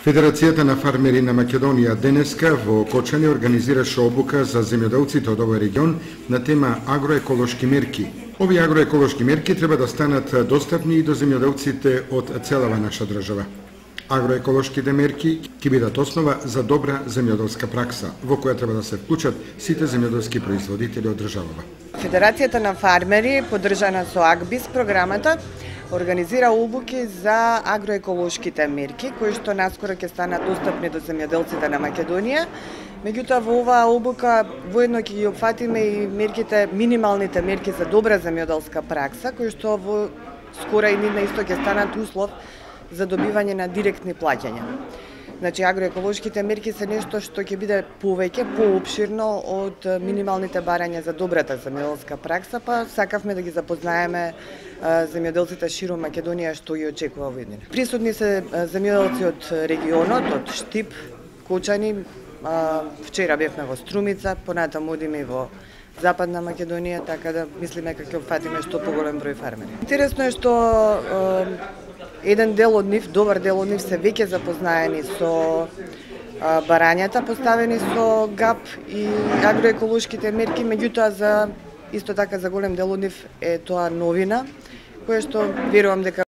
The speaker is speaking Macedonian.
Федерацијата на фармери на Македонија денеска во Кочани организираше обука за земјоделците од овој регион на тема агроеколошки мерки. Овие агроеколошки мерки треба да станат достапни и до земјоделците од целава наша држава. Агроеколошките мерки ќе бидат основа за добра земјоделска пракса, во која треба да се вклучат сите земјоделски производители од државава. Федерацијата на фармери, поддржана со АГБИС програмата, организира обуки за агроеколошките мерки, кои што наскоро ќе станат достапни до земјоделците на Македонија. Меѓутоа, во оваа обука воедно ќе ги опфатиме и мерките, минималните мерки за добра земјоделска пракса, кои што во скора иднина исто ќе станат услов за добивање на директни плаќања. Значи, агроеколошките мерки се нешто што ќе биде повеќе, поопширно од минималните барања за добрата земјоделска пракса, па сакавме да ги запознаеме земјоделците широм Македонија што ги очекува во иднина. Присутни се земјоделци од регионот, од Штип, Кочани, вчера бевме во Струмица, понатаму одиме во Западна Македонија, така да мислиме како ќе опфатиме што поголем број фармери. Интересно е што еден дел од нив, добар дел од нив се веќе запознаени со барањата поставени со ГАП и агроеколошките мерки, меѓутоа исто така за голем дел од нив е тоа новина, која што верувам дека